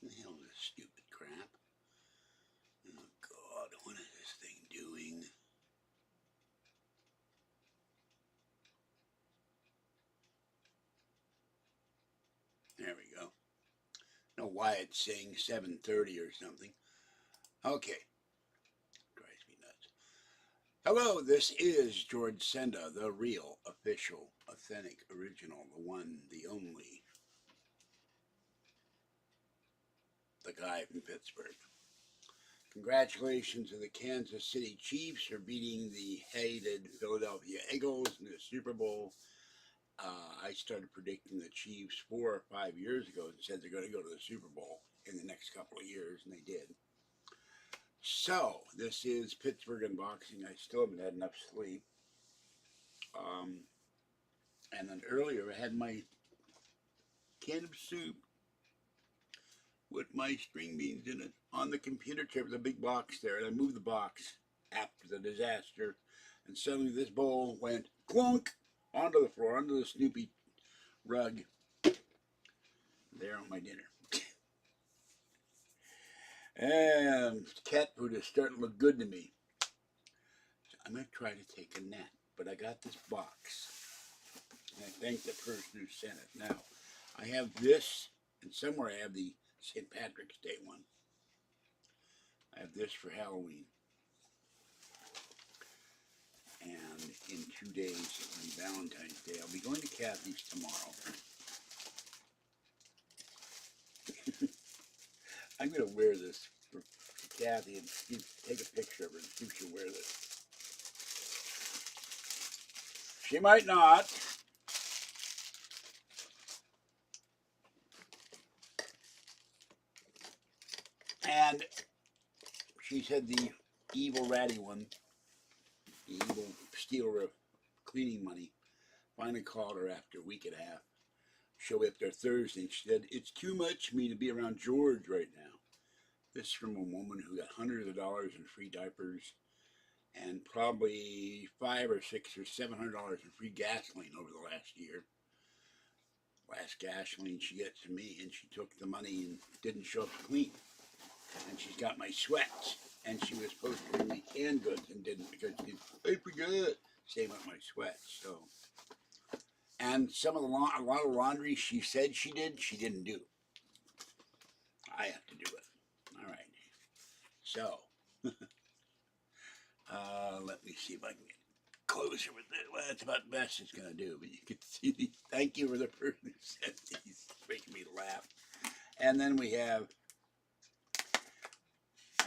What the hell is this stupid crap? Oh God, what is this thing doing? There we go. I don't know why it's saying 7:30 or something. Okay. Drives me nuts. Hello, this is George Senda, the real, official, authentic, original, the one, the only, the guy from Pittsburgh. Congratulations to the Kansas City Chiefs for beating the hated Philadelphia Eagles in the Super Bowl. I started predicting the Chiefs 4 or 5 years ago and said they're going to go to the Super Bowl in the next couple of years, and they did. So, this is Pittsburgh unboxing. I still haven't had enough sleep. And then earlier I had my can of soup with my string beans in it on the computer chair with a big box there. And I moved the box after the disaster. And suddenly this bowl went clunk onto the floor, onto the Snoopy rug. There on my dinner. And cat food is starting to look good to me. So I'm going to try to take a nap. But I got this box. And I thank the person who sent it. Now, I have this, and somewhere I have the St. Patrick's Day one. I have this for Halloween. And in 2 days, it'll be Valentine's Day. I'll be going to Kathy's tomorrow. I'm going to wear this for Kathy and take a picture of her and see if she'll wear this. She might not. And she said the evil ratty one, the evil stealer of cleaning money, finally called her after a week and a half. She'll be up there Thursday, and she said, it's too much for me to be around George right now. This is from a woman who got hundreds of dollars in free diapers and probably $500 or $600 or $700 in free gasoline over the last year. Last gasoline she got to me, and she took the money and didn't show up to clean. And she's got my sweats, and she was supposed to bring me canned goods and didn't because I forgot. Same with my sweats. So, and some of the a lot of laundry she said she didn't do. I have to do it. All right. So, let me see if I can get closer with it. Well, that's about the best it's going to do. But you can see these. Thank you for the person who sent these. Making me laugh. And then we have,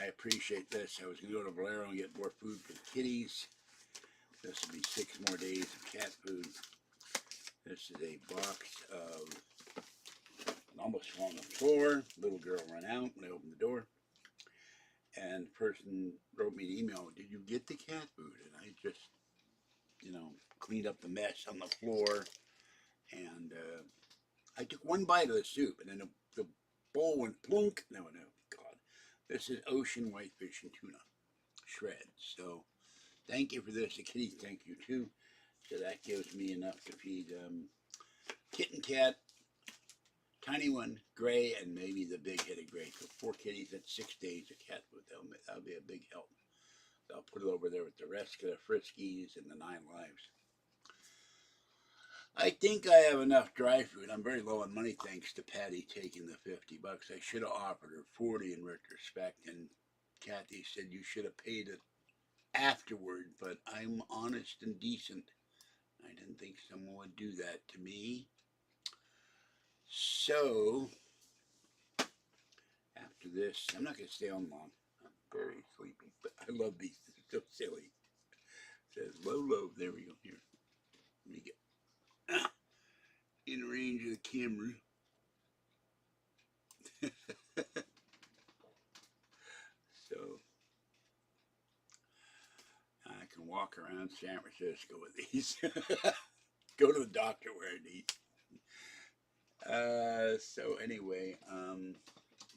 I appreciate this. I was going to go to Valero and get more food for the kitties. This will be 6 more days of cat food. This is a box of, almost fell on the floor. Little girl ran out when I opened the door. And the person wrote me an email, did you get the cat food? And I just, cleaned up the mess on the floor. And I took one bite of the soup, and then the bowl went plunk. No, God. This is ocean whitefish and tuna shreds. So thank you for this. The kitties thank you too. So that gives me enough to feed kitten cat, tiny one, gray, and maybe the big-headed gray. So 4 kitties, that's 6 days of cat food. That'll be a big help. So I'll put it over there with the rest of the Friskies and the 9 lives. I think I have enough dry food. I'm very low on money thanks to Patty taking the $50. I should have offered her 40 in retrospect, and Kathy said you should have paid it afterward, but I'm honest and decent. I didn't think someone would do that to me. So, after this, I'm not going to stay on long. I'm very sleepy, but I love these. They're so silly. It says low, low. There we go. Here. Let me get in range of the camera. So, I can walk around San Francisco with these. Go to the doctor wearing these. So anyway,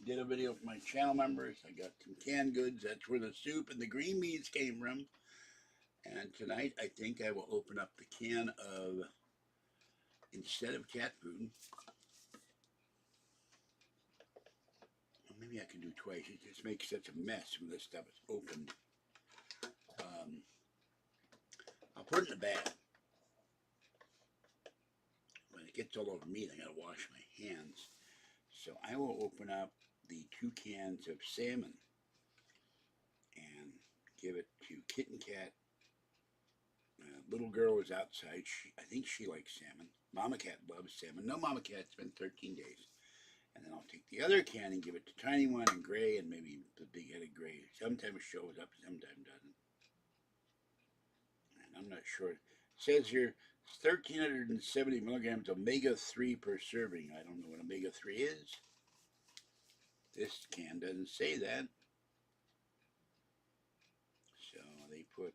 did a video for my channel members. I got some canned goods. That's where the soup and the green beans came from. And tonight, I think I will open up the can of, instead of cat food, maybe I can do twice. It just makes such a mess when this stuff is opened. I'll put it in the bag. When it gets all over me, I gotta wash my hands. So I will open up the 2 cans of salmon and give it to Kitten Cat. Little girl is outside. I think she likes salmon. Mama Cat loves salmon. No, Mama Cat's been 13 days. And then I'll take the other can and give it to Tiny One and Gray, and maybe the big-headed Gray. Sometimes shows up, sometimes doesn't. And I'm not sure. It says here, 1,370 milligrams omega-3 per serving. I don't know what omega-3 is. This can doesn't say that. So they put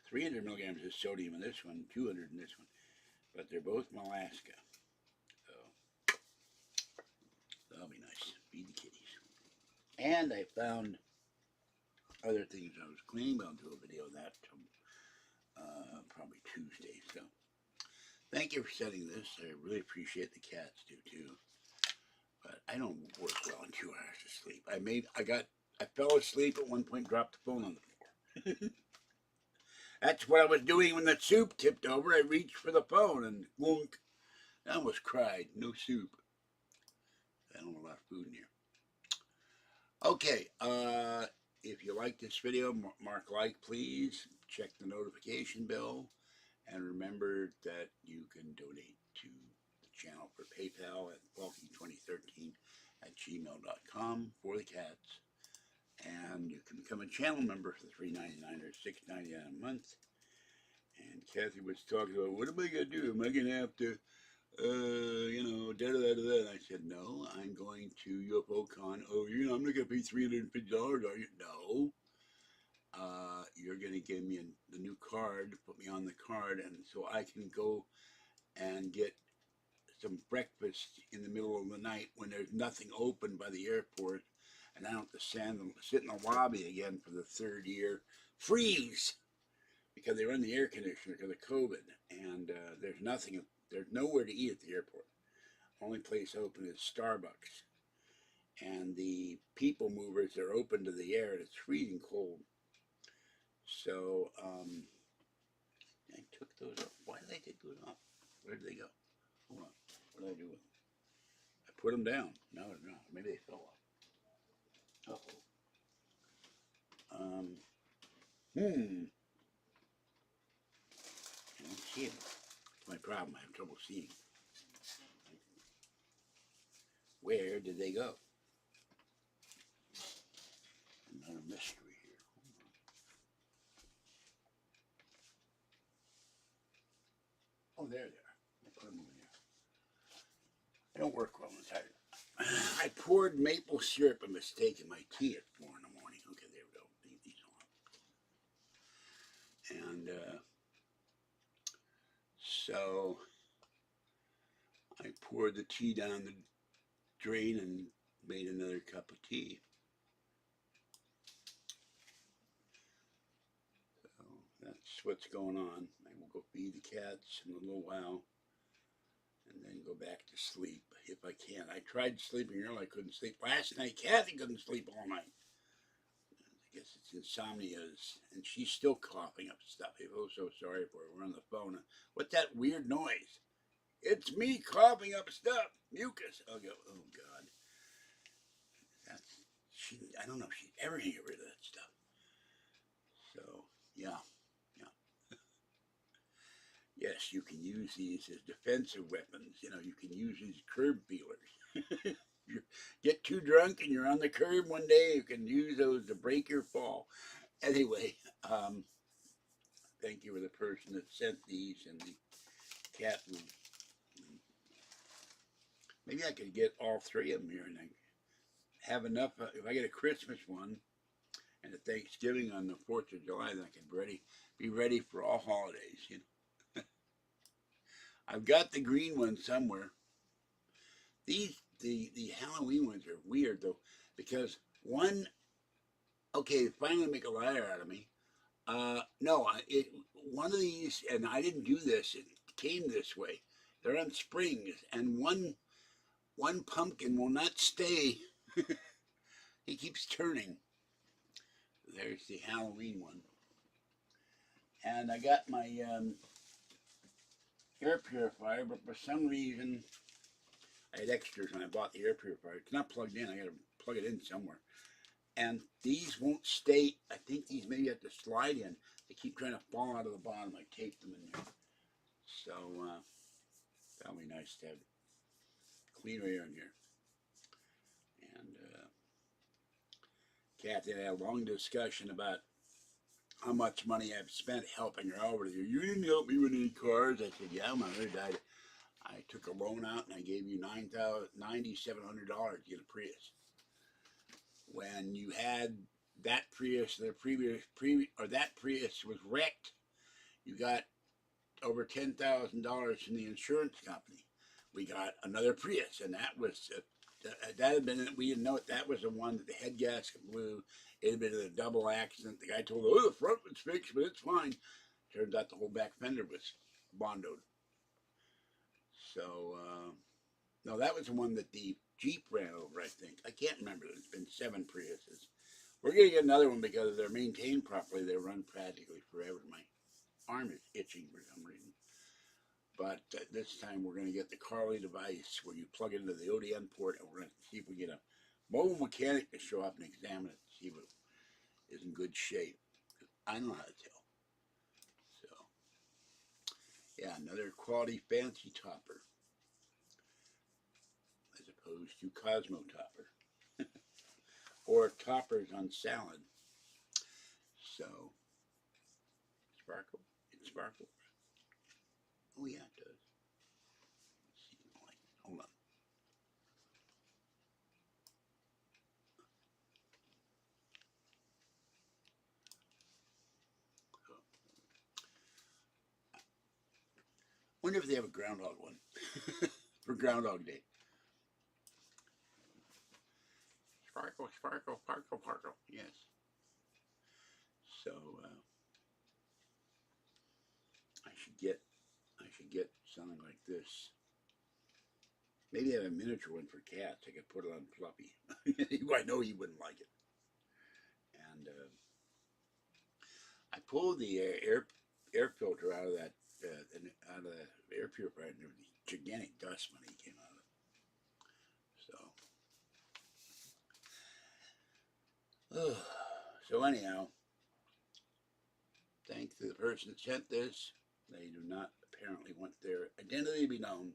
300 milligrams of sodium in this one, 200 in this one. But they're both Alaska. So that'll be nice. Feed the kitties. And I found other things I was cleaning. I'll do a video of that probably Tuesday. So thank you for setting this. I really appreciate the cats do too. But I don't work well on 2 hours of sleep. I fell asleep at one point, dropped the phone on the floor. That's what I was doing when the soup tipped over. I reached for the phone and whoonk. I almost cried. No soup. I don't have a lot of food in here. Okay, if you like this video, mark like, please. Check the notification bell. And remember that you can donate to the channel for PayPal at bulky2013@gmail.com for the cats. And you can become a channel member for $3.99 or $6.99 a month. And Kathy was talking about, what am I going to do? Am I going to have to, da-da-da-da-da? And I said, no, I'm going to UFOCon. Oh, I'm not going to pay $350, are you? No. You're going to give me the new card, put me on the card, and so I can go and get some breakfast in the middle of the night when there's nothing open by the airport, and I don't have to sit in the lobby again for the 3rd year. Freeze! Because they run the air conditioner because of COVID, and there's nowhere to eat at the airport. Only place open is Starbucks. And the people movers, they're open to the air, and it's freezing cold. So, I took those off. Why did I take those off? Where did they go? Hold on. What did I do with them? I put them down. No, maybe they fell off. Uh-oh. I don't see them. That's my problem. I have trouble seeing. Where did they go? Another mystery here. Oh, there they are. I put them over there. I don't work well inside. I poured maple syrup a mistake in my tea at 4 in the morning. Okay, there we go. Leave these on. And so I poured the tea down the drain and made another cup of tea. So that's what's going on. I will go feed the cats in a little while and then go back to sleep if I can. I tried sleeping early. I couldn't sleep. Last night, Kathy couldn't sleep all night. I guess it's insomnia, and she's still coughing up stuff. I feel so sorry for her. We're on the phone. What's that weird noise? It's me coughing up stuff. Mucus. I'll go, oh, God. I don't know if she's ever going to get rid of that stuff. So, yeah. Yes, you can use these as defensive weapons. You can use these curb feelers. You get too drunk and you're on the curb one day, you can use those to break your fall. Anyway, thank you for the person that sent these and the cat food. Maybe I could get all 3 of them here and I have enough. If I get a Christmas one and a Thanksgiving on the 4th of July, then I can be ready for all holidays. I've got the green one somewhere. The Halloween ones are weird though, because one, okay, finally make a liar out of me. No, one of these, and I didn't do this, it came this way. They're on springs, and one one pumpkin will not stay. He keeps turning. There's the Halloween one. And I got my air purifier, but for some reason, I had extras when I bought the air purifier. It's not plugged in. I got to plug it in somewhere. And these won't stay. I think these maybe have to slide in. They keep trying to fall out of the bottom. I taped them in there. So that'll be nice to have cleaner air in here. And Kathy and I had a long discussion about how much money I've spent helping her over there. You didn't help me with any cars. I said, yeah, my mother died. I took a loan out and I gave you $9,700 to get a Prius. When you had that Prius, the that Prius was wrecked, you got over $10,000 from the insurance company. We got another Prius, and that was that had been, we didn't know it. That was the one that the head gasket blew. It had been a double accident. The guy told, oh, the front was fixed, but it's fine. Turns out the whole back fender was bondoed. So, no, that was the one that the Jeep ran over, I think. I can't remember. There's been 7 Priuses. We're going to get another one because they're maintained properly. They run practically forever. My arm is itching for some reason. But this time we're going to get the Carly device where you plug it into the ODN port, and we're going to see if we get a mobile mechanic to show up and examine it, see what is in good shape. I don't know how to tell. So, yeah, another quality fancy topper as opposed to Cosmo topper or toppers on salad. So, sparkle. It sparkles. Oh, yeah, it does. Let's see, hold on. Wonder if they have a groundhog one for Groundhog Day. Sparkle, sparkle, sparkle, sparkle. Yes. So I should get something like this. Maybe have a miniature one for cats. I could put it on Fluffy. I know he wouldn't like it. And I pulled the air filter out of that out of the air purifier, and there was gigantic dust when he came out of it. So anyhow, thanks to the person that sent this. They do not apparently want their identity to be known.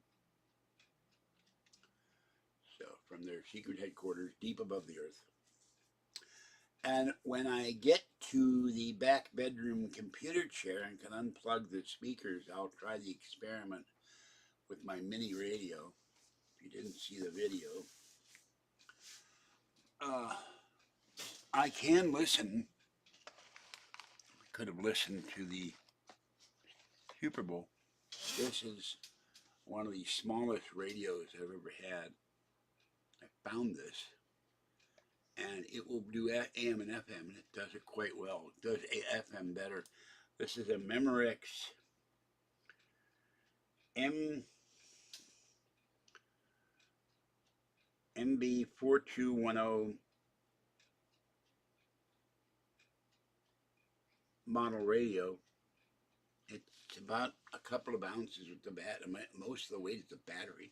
So from their secret headquarters deep above the earth. And when I get to the back bedroom computer chair and can unplug the speakers, I'll try the experiment with my mini radio. If you didn't see the video, I can listen. I could have listened to the Super Bowl. This is one of the smallest radios I've ever had. I found this, and it will do AM and FM, and it does it quite well. It does FM better. This is a Memorex MB4210 model radio. It's about a couple of ounces with the most of the weight is the battery.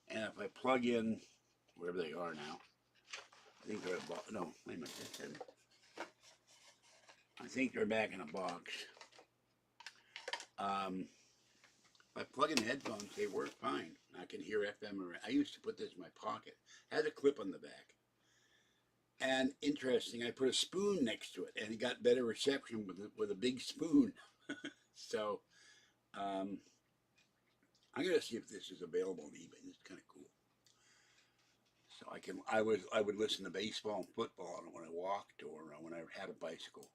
And if I plug in wherever they are now, I think they're no, wait a minute. I think they're back in a box. If I plug in the headphones, they work fine. I can hear FM. I used to put this in my pocket. It has a clip on the back. And interesting, I put a spoon next to it, and it got better reception with a big spoon. So I'm gonna see if this is available on eBay. It's kind of cool. So I would listen to baseball and football when I walked or when I had a bicycle.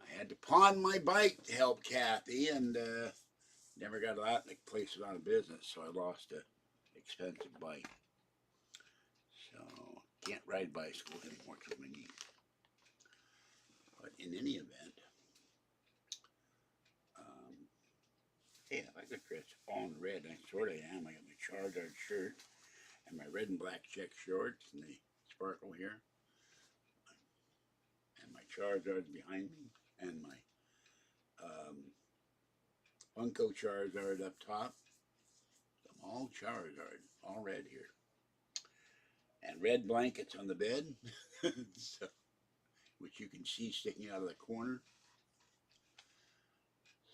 I had to pawn my bike to help Kathy, and never got out. And the place was out of business, so I lost an expensive bike. So can't ride bicycles anymore because of my knees. But in any event, hey, if I could dress all in red, I sort of am. I got my Charizard shirt, and my red and black check shorts, and the sparkle here, and my Charizard behind me, and my Funko Charizard up top. I'm all Charizard, all red here. And red blankets on the bed, so, which you can see sticking out of the corner.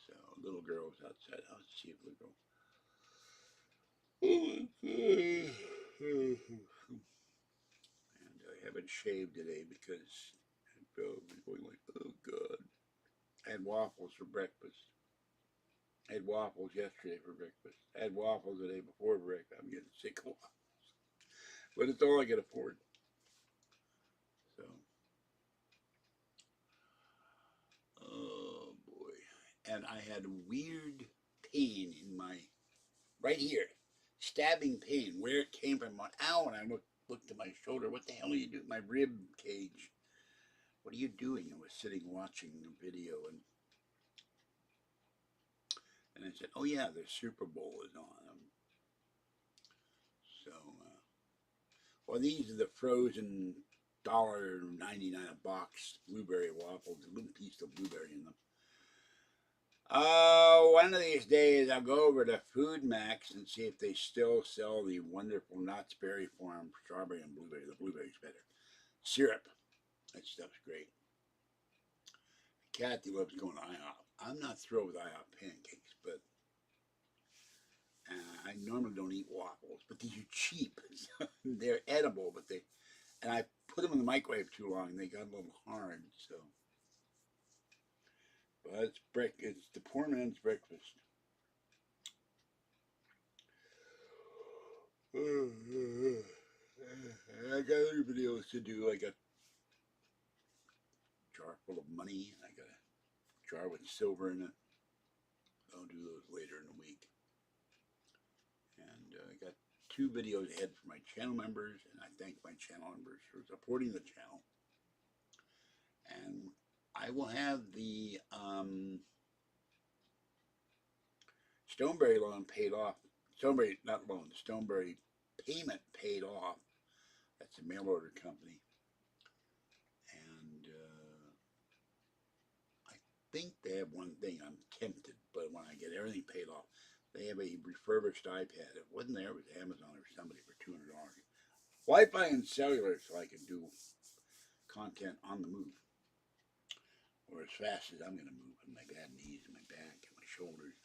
So, little girl's outside. Let's see if little girl. And I haven't shaved today because I was going like, oh God. I had waffles for breakfast. I had waffles yesterday for breakfast. I had waffles the day before breakfast. I'm getting sick of waffles. But it's all I can afford. So, oh boy. And I had weird pain in my, right here, stabbing pain, where it came from. Ow, and I looked at my shoulder. What the hell are you doing? My rib cage. What are you doing? I was sitting watching the video, and I said, oh yeah, the Super Bowl is on. So, well, these are the frozen $1.99 a box blueberry waffles, a little piece of blueberry in them. One of these days I'll go over to Food Max and see if they still sell the wonderful Knott's Berry Farm strawberry and blueberry. The blueberry's better. Syrup. That stuff's great. Kathy loves going to IHOP. I'm not thrilled with IHOP pancakes, but I normally don't eat waffles, but these are cheap. They're edible, but and I put them in the microwave too long, and they got a little hard, so. But it's the poor man's breakfast. I got other videos to do. I got a jar full of money. I got a jar with silver in it. I'll do those later in the week. And I got 2 videos ahead for my channel members, and I thank my channel members for supporting the channel. And I will have the Stoneberry loan paid off. Stoneberry, not loan, Stoneberry payment paid off. That's a mail order company. And I think they have one thing. I'm tempted, but when I get everything paid off, they have a refurbished iPad. It wasn't there, it was Amazon or somebody for $200. Wi-Fi and cellular, so I can do content on the move. Or as fast as I'm going to move with my bad knees and my back and my shoulders.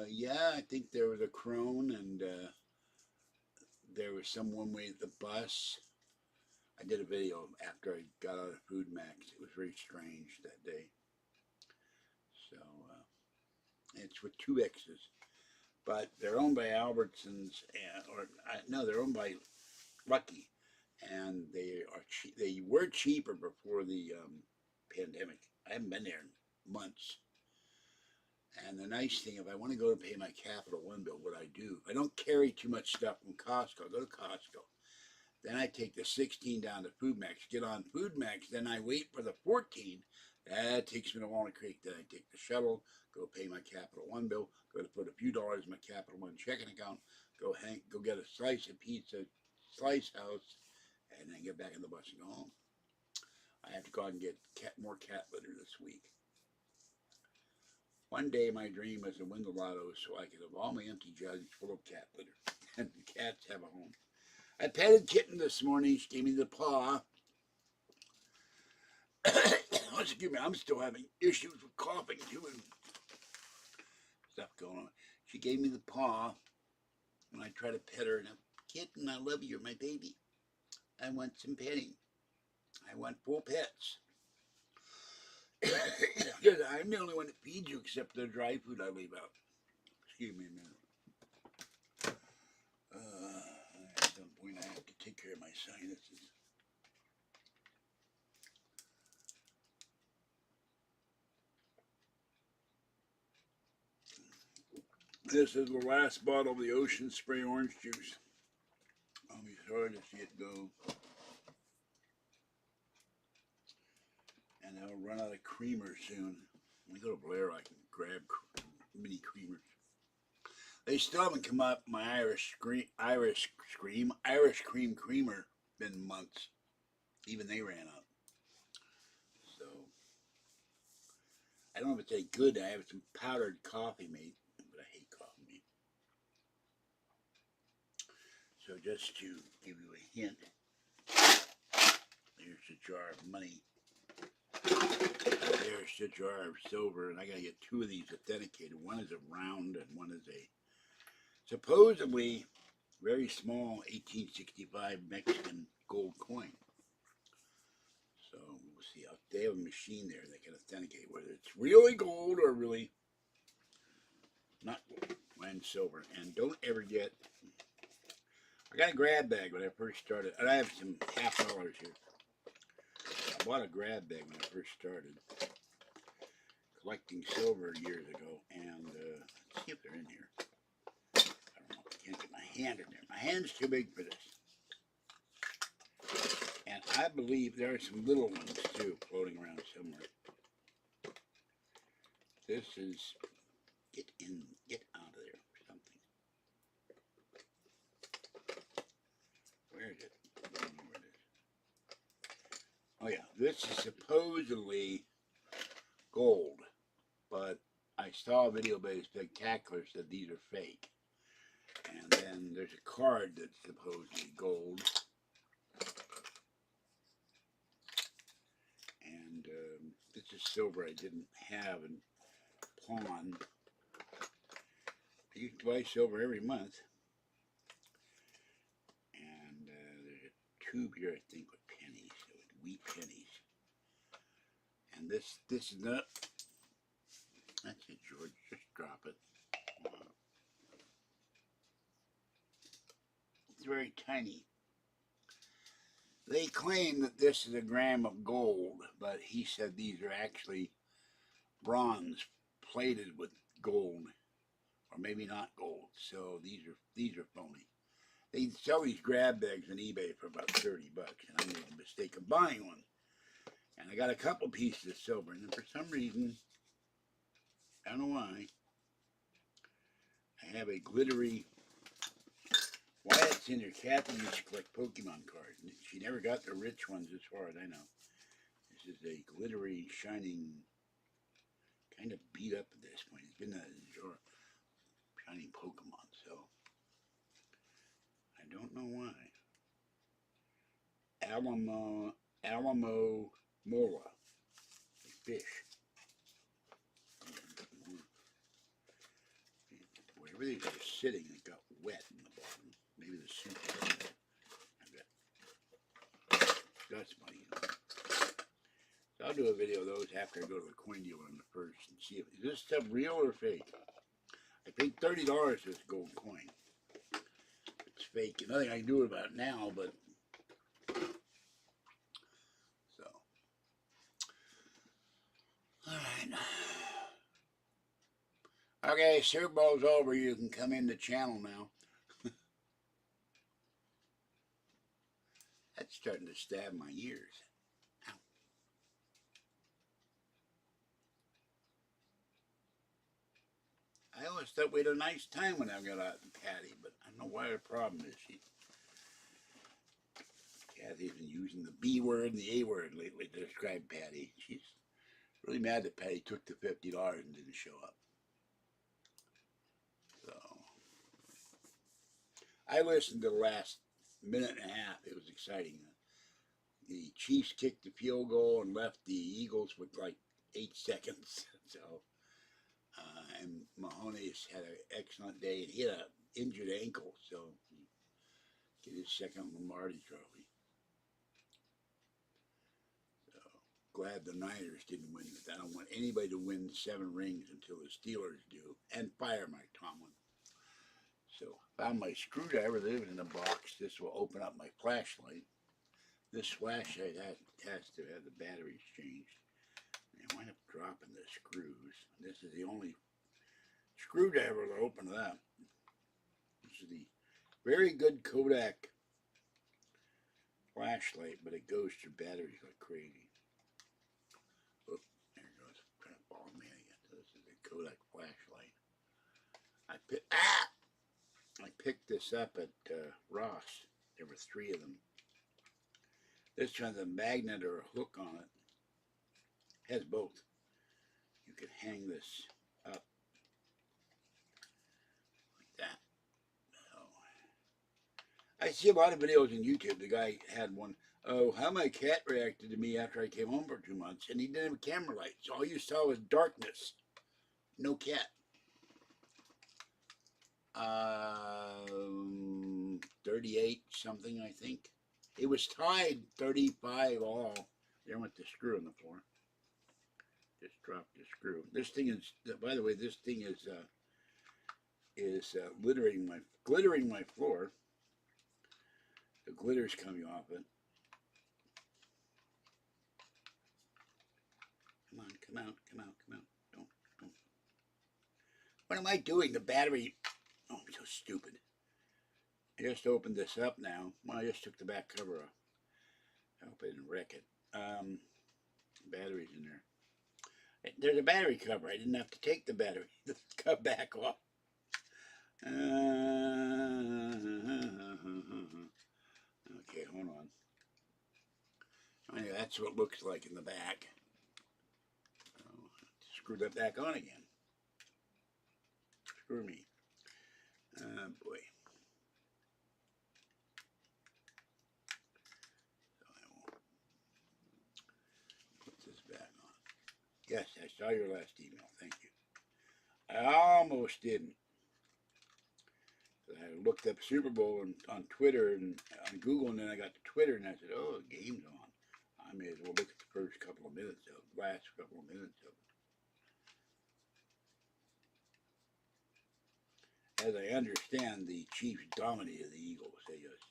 Yeah, I think there was a crone, and there was someone waiting at the bus. I did a video after I got out of Food Max. It was very strange that day. So, it's with 2 X's. But they're owned by Albertsons, no, they're owned by Lucky. And they were cheaper before the pandemic. I haven't been there in months. And the nice thing, if I want to go to pay my Capital One bill, what I do, I don't carry too much stuff from Costco. I go to Costco. Then I take the 16 down to Food Max, get on Food Max. Then I wait for the 14. That takes me to Walnut Creek. Then I take the shuttle, go pay my Capital One bill, go to put a few dollars in my Capital One checking account, go get a slice of pizza, Slice House, and then get back in the bus and go home. I have to go out and get more cat litter this week. One day my dream was to win the lotto so I could have all my empty jugs full of cat litter and the cats have a home. I petted Kitten this morning. She gave me the paw. Excuse me, I'm still having issues with coughing too and stuff going on. She gave me the paw and I try to pet her and Kitten, I love you, you're my baby. I want some petting. I want full pets. Because I'm the only one that feeds you except the dry food I leave out. Excuse me a minute. At some point I have to take care of my sinuses. This is the last bottle of the Ocean Spray orange juice. I'll be sorry to see it go. And they'll run out of creamer soon. When we go to Blair, I can grab mini creamers. They still haven't come up. My Irish cream creamer. Been months. Even they ran out. So I don't know if it's any good. I have some powdered coffee made, but I hate coffee made. So just to give you a hint, here's a jar of money. There's a jar of silver, and I gotta get 2 of these authenticated. One is a round, and one is a supposedly very small 1865 Mexican gold coin. So we'll see. They have a machine there that can authenticate whether it's really gold or really not gold and silver. And don't ever get. I got a grab bag when I first started, and I have some $50 here. I bought a grab bag when I first started collecting silver years ago, and let's see if they're in here. I don't know. I can't get my hand in there. My hand's too big for this. And I believe there are some little ones too floating around somewhere. This is get out of there or something. Where is it? I don't know where it is. Oh yeah, this is supposedly gold, but I saw a video by Spectacular said these are fake. And then there's a card that's supposedly gold. And this is silver I didn't have and pawn. I used to buy silver every month. And there's a tube here, I think, with pennies. So it's wheat pennies. And this is not. That's it, George. Just drop it. It's very tiny. They claim that this is a gram of gold, but he said these are actually bronze plated with gold, or maybe not gold. So these are phony. They sell these grab bags on eBay for about $30, and I made the mistake of buying one. And I got a couple pieces of silver, and for some reason, I don't know why, I have a glittery. Why it's in there? Kathy used to collect Pokemon cards. She never got the rich ones as far as I know. This is a glittery, shining, kind of beat up at this point. It's been a shining Pokemon, so I don't know why. Alamo Mola, a fish. Wherever these are sitting, it got wet in the bottom. Maybe the soup. That's funny. So I'll do a video of those after I go to the coin dealer on the first and see if is this stuff real or fake. I paid $30 for this gold coin. It's fake. And nothing I can do about it now, but so. Alright. Okay, Super Bowl's over. You can come in the channel now. That's starting to stab my ears. Ow. I always thought we had a nice time when I got out with Patty, but I don't know why the problem is. Kathy's been using the B word and the A word lately to describe Patty. She's really mad that Patty took the $50 and didn't show up. So I listened to the last minute and a half. It was exciting. The Chiefs kicked the field goal and left the Eagles with like 8 seconds. So, and Mahoney's had an excellent day, and he had an injured ankle, so he get his second Lombardi trophy. So glad the Niners didn't win. I don't want anybody to win 7 rings until the Steelers do, and fire Mike Tomlin. So found my screwdriver that was in a box. This will open up my flashlight. This flashlight has to have the batteries changed. And I wind up dropping the screws. This is the only screwdriver to open it up. This is the very good Kodak flashlight, but it goes through batteries like crazy. through that flashlight. I picked this up at Ross. There were 3 of them. This has a magnet or a hook on it. Has both. You can hang this up like that. So, I see a lot of videos on YouTube. The guy had one. Oh, how my cat reacted to me after I came home for 2 months, and he didn't have a camera light, so all you saw was darkness. No cat. 38 something, I think. It was tied 35 all. There went the screw on the floor. Just dropped the screw. This thing is, by the way, this thing is glittering my floor. The glitter's coming off it. Come on, come out, come out, come out. Don't. What am I doing? The battery. Oh, I'm so stupid. I just opened this up now. Well, I just took the back cover off. I hope I didn't wreck it. Battery's in there. There's a battery cover. I didn't have to take the battery back off. Okay, hold on. Anyway, that's what it looks like in the back. So, screw that back on again. Screw me. Boy. So I will put this back on. Yes, I saw your last email. Thank you. I almost didn't. I looked up Super Bowl on Twitter and on Google, and then I got to Twitter, and I said, "Oh, the game's on. I may as well look at the first couple of minutes of it, last couple of minutes of it." As I understand, the Chiefs dominated the Eagles. They just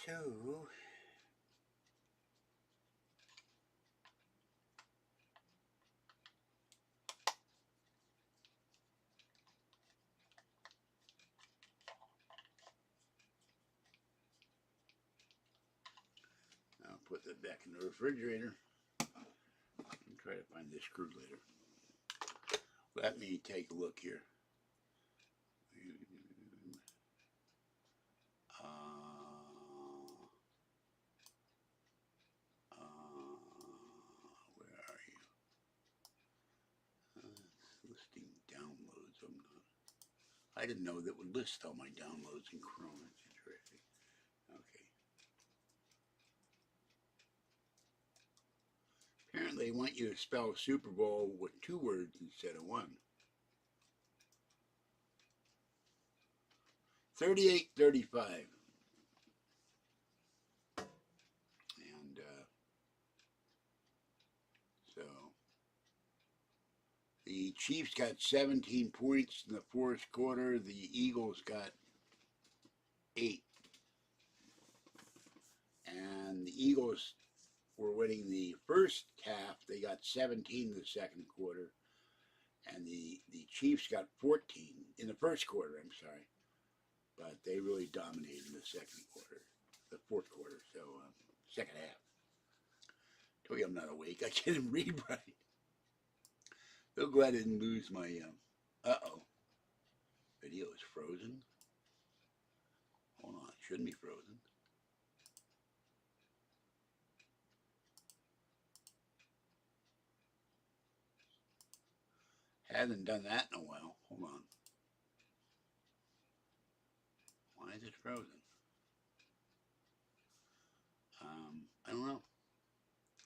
so. I'll put that back in the refrigerator and try to find this screw later. Let me take a look here. Where are you? Listing downloads. I didn't know that would list all my downloads in Chrome. That's interesting. Okay. Apparently, they want you to spell Super Bowl with 2 words instead of 1. 38-35. And so the Chiefs got 17 points in the 4th quarter. The Eagles got 8. And the Eagles were winning the first half. They got 17 in the 2nd quarter. And the Chiefs got 14 in the 1st quarter, I'm sorry. But they really dominated in the 2nd quarter, the 4th quarter, so 2nd half. Told you I'm not awake. I can't even read right. So glad I didn't lose my, uh-oh. Video is frozen. Hold on, it shouldn't be frozen. Hasn't done that in a while. Hold on. Why is it frozen? I don't know.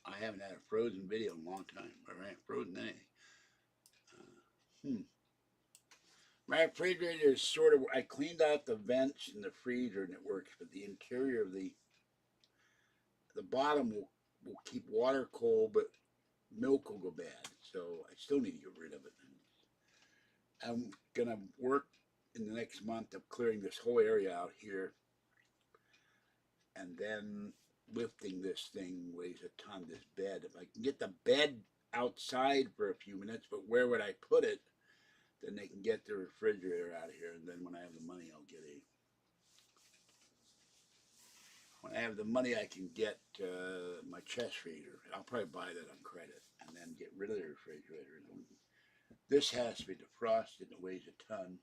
I haven't had a frozen video in a long time. Or I haven't frozen anything. My refrigerator is sort of, I cleaned out the vents in the freezer and it works, but the interior of the bottom will keep water cold, but milk will go bad. So I still need to get rid of it. I'm going to work in the next month of clearing this whole area out here. And then lifting this thing weighs a ton, this bed. If I can get the bed outside for a few minutes, but where would I put it? Then they can get the refrigerator out of here. And then when I have the money, I'll get when I have the money, I can get my chest raiser. I'll probably buy that on credit and then get rid of the refrigerator. This has to be defrosted and it weighs a ton.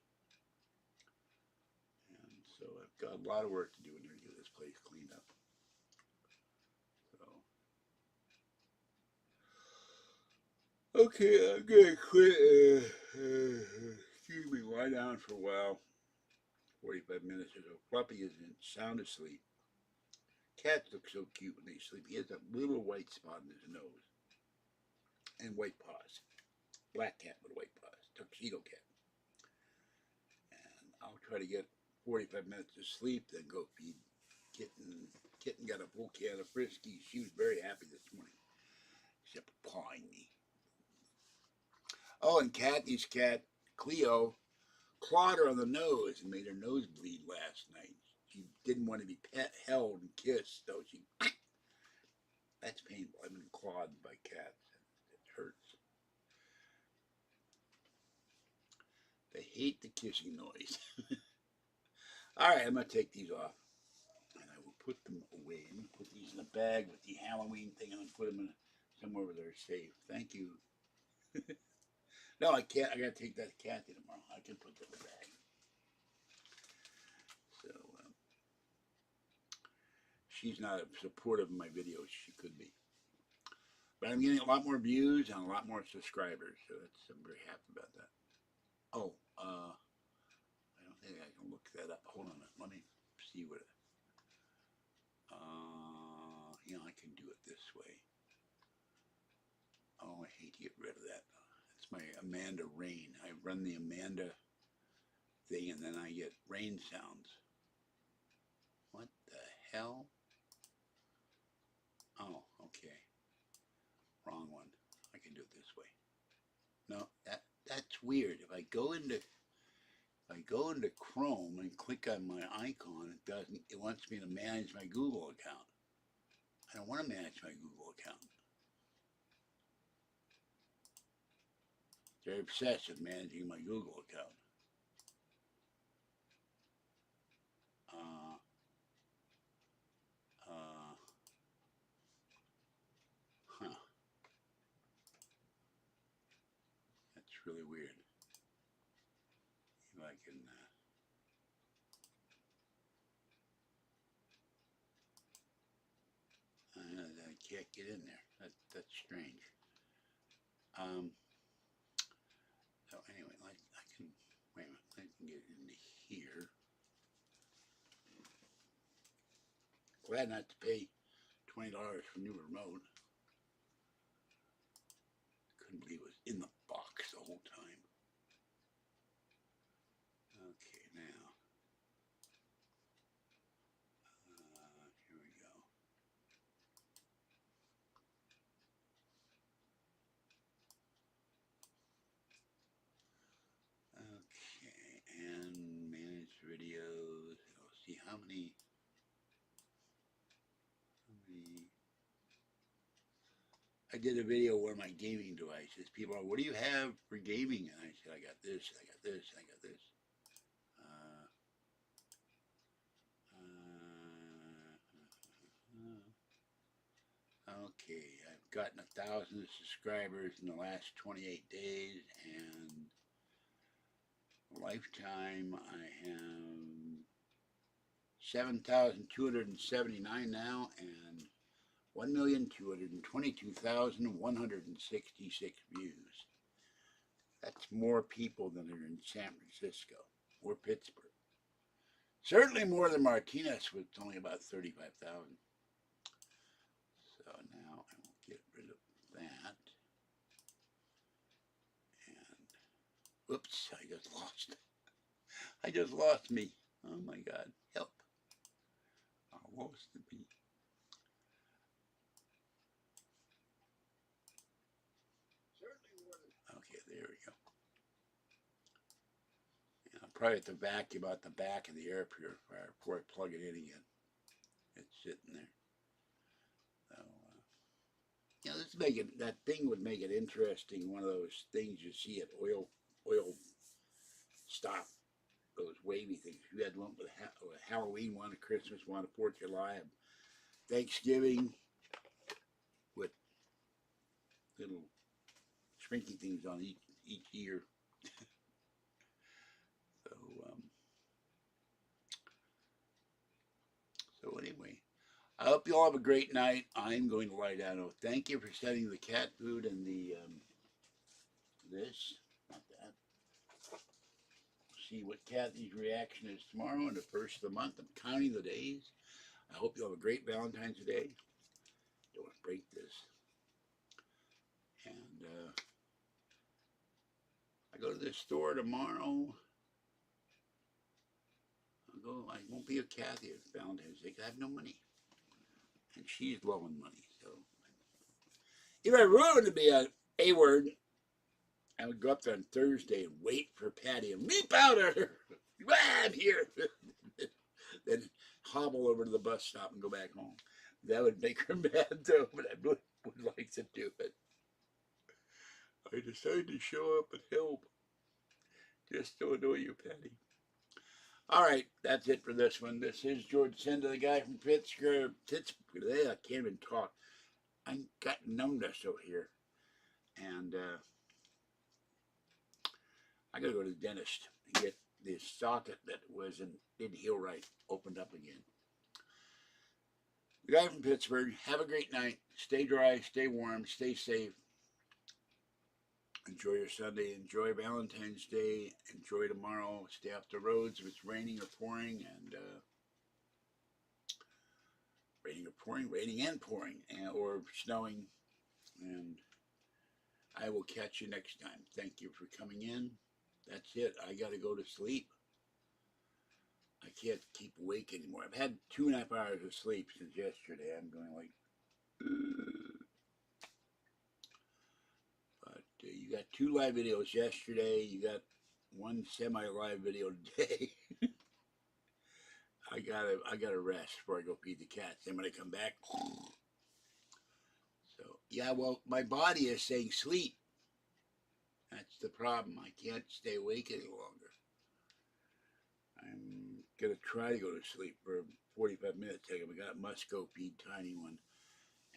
And so I've got a lot of work to do in here to get this place cleaned up. So, okay, I'm gonna quit. Excuse me, lie down for a while. 45 minutes or so. Puppy is sound asleep. Cats look so cute when they sleep. He has a little white spot in his nose. And white paws. Black cat with white paws. Tuxedo cat. And I'll try to get 45 minutes of sleep, then go feed Kitten. Kitten got a full can of Friskies. She was very happy this morning. Except pawing me. Oh, and Kathy's cat, Cleo, clawed her on the nose and made her nose bleed last night. She didn't want to be held and kissed, so she... That's painful. I've been clawed by cats. It hurts. They hate the kissing noise. All right, I'm going to take these off. And I will put them away. I'm going to put these in a bag with the Halloween thing. I'm going to put them in somewhere where they're safe. Thank you. No, I can't. I got to take that to Kathy tomorrow. I can put them in a bag. So, she's not supportive of my videos. She could be. But I'm getting a lot more views and a lot more subscribers. So I'm very happy about that. Oh, I don't think I can look that up. Hold on a minute. Let me see what I can do it this way. Oh, I hate to get rid of that. That's my Amanda Rain. I run the Amanda thing and then I get rain sounds. What the hell? Oh, okay. Wrong one. I can do it this way. No, that's weird. If I go into Chrome and click on my icon, it doesn't. It wants me to manage my Google account. I don't want to manage my Google account. They're obsessed with managing my Google account. Huh. That's really weird. If I can. I can't get in there. That's strange. So anyway, I can, wait a minute, I can get into here. Glad not to pay $20 for new remote. Couldn't believe it was in the box the whole time. Okay, now. Here we go. Okay, and manage videos. I'll see how many. I did a video of one of my gaming devices. People are, what do you have for gaming? And I said, I got this, I got this, I got this. Okay, I've gotten 1,000 subscribers in the last 28 days, and lifetime I have 7,279 now, and 1,222,166 views. That's more people than are in San Francisco or Pittsburgh. Certainly more than Martinez, with only about 35,000. So now I will get rid of that. And whoops, I just lost. I just lost me. Oh my God, help. I lost the beat. Okay, there we go. And I'll probably have to vacuum out the back of the air purifier before I plug it in again. It's sitting there. So, this make it, that thing would make it interesting. One of those things you see at oil stop, those wavy things. You had one with a Halloween one, a Christmas one, a 4th of July, Thanksgiving with little shrinky things on each ear. So, so anyway, I hope you all have a great night. I'm going to lie down. Oh, thank you for sending the cat food and the this, not that. See what Kathy's reaction is tomorrow and the first of the month. I'm counting the days. I hope you have a great Valentine's Day. Don't want to break this. And I go to the store tomorrow. I won't be with Kathy at Valentine's Day. I have no money. And she's low on money. So if I ruined to be a word, I would go up there on Thursday and wait for Patty and leap out at her. I'm here. Then hobble over to the bus stop and go back home. That would make her mad though, but I would like to do it. I decided to show up and help. Just to annoy you, Patty. All right, that's it for this one. This is George Senda, the guy from Pittsburgh. I can't even talk. I got numbness over here. And I got to go to the dentist and get the socket that didn't heal right opened up again. The guy from Pittsburgh, have a great night. Stay dry, stay warm, stay safe. Enjoy your Sunday. Enjoy Valentine's Day. Enjoy tomorrow. Stay off the roads if it's raining or pouring. And raining and pouring, or snowing. And I will catch you next time. Thank you for coming in. That's it. I got to go to sleep. I can't keep awake anymore. I've had 2.5 hours of sleep since yesterday. I'm going like... But you got 2 live videos yesterday. You got 1 semi-live video today. I gotta rest before I go feed the cats. Then when I come back... So, yeah, well, my body is saying sleep. That's the problem. I can't stay awake any longer. I'm going to try to go to sleep for 45 minutes. I must go feed Tiny One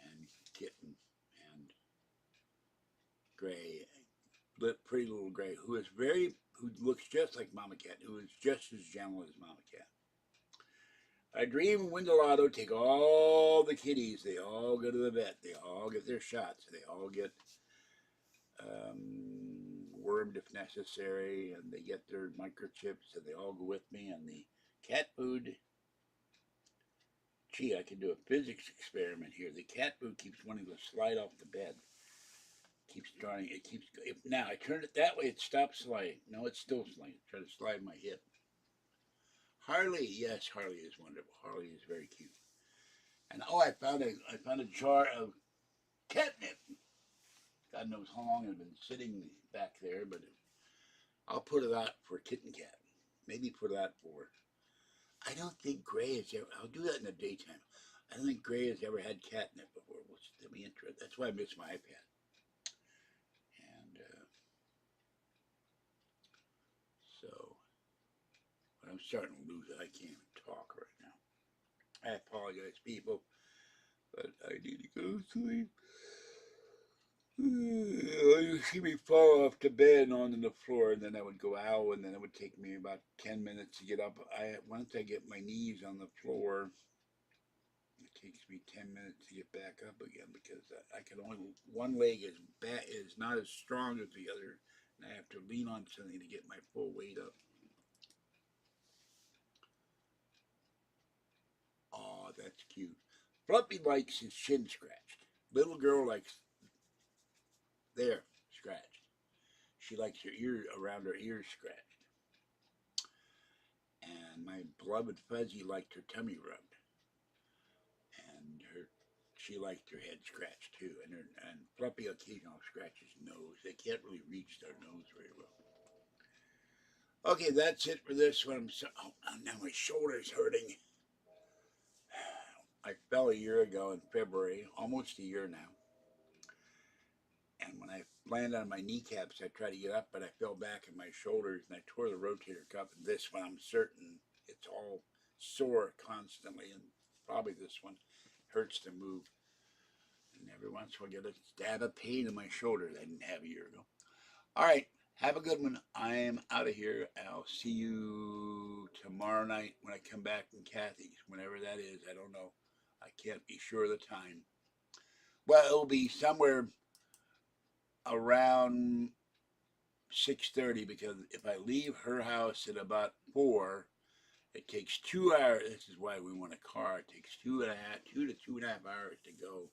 and Kitten and Gray, pretty little Gray, who looks just like Mama Cat, who is just as gentle as Mama Cat. I dream win the lotto, take all the kitties, they all go to the vet, they all get their shots, they all get wormed if necessary, and they get their microchips, and they all go with me, and the cat food, gee, I can do a physics experiment here. The cat food keeps wanting to slide off the bed. Now I turn it that way, it stops sliding. No, it's still sliding. Try to slide my hip. Harley, yes, Harley is wonderful. Harley is very cute. And I found a jar of catnip. God knows how long it's been sitting back there, but I'll put it out for Kitten Cat. Maybe put it out for... I don't think Gray has ever... I'll do that in the daytime. I don't think Gray has ever had catnip before. Let me enter it. That's why I miss my iPad. And so... But I'm starting to lose it. I can't even talk right now. I apologize, people. But I need to go to sleep. You see me fall off the bed onto the floor, and then I would go ow, and then it would take me about 10 minutes to get up. Once I get my knees on the floor, it takes me 10 minutes to get back up again, because I can only... One leg is not as strong as the other, and I have to lean on something to get my full weight up. Oh, that's cute. Fluffy likes his chin scratched. Little girl likes... There, scratched. She likes her ear, around her ears scratched. And my beloved Fuzzy liked her tummy rubbed. And she liked her head scratched too. And Fluffy occasionally scratches nose. They can't really reach their nose very well. Okay, that's it for this one. Now my shoulder's hurting. I fell a year ago in February, almost a year now. And when I landed on my kneecaps, I tried to get up, but I fell back in my shoulders, and I tore the rotator cuff. And this one, I'm certain it's all sore constantly, and probably this one hurts to move. And every once in a while I get a stab of pain in my shoulder that I didn't have a year ago. All right, have a good one. I am out of here. I'll see you tomorrow night when I come back from Kathy's, whenever that is. I don't know. I can't be sure of the time. Well, it'll be somewhere around 6:30 because if I leave her house at about 4, it takes 2 hours. This is why we want a car. It takes 2 to 2.5 hours to go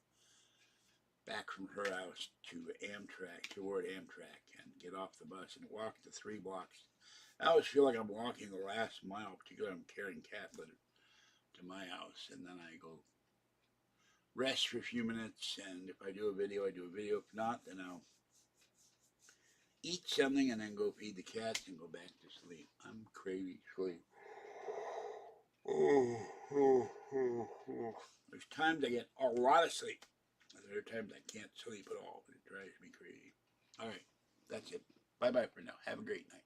back from her house to Amtrak, toward Amtrak, and get off the bus and walk the 3 blocks. I always feel like I'm walking the last mile, particularly I'm carrying cat litter to my house, and then I go rest for a few minutes, and if I do a video, I do a video. If not, then I'll eat something and then go feed the cats and go back to sleep. I'm crazy sleep. There's times I get a lot of sleep. There are times I can't sleep at all. It drives me crazy. All right, that's it. Bye-bye for now. Have a great night.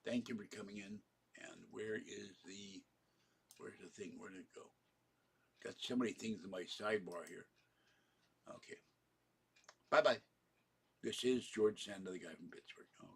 Thank you for coming in. And where's the thing? Where did it go? Got so many things in my sidebar here. Okay. Bye-bye. This is George Sanda, the guy from Pittsburgh. Okay.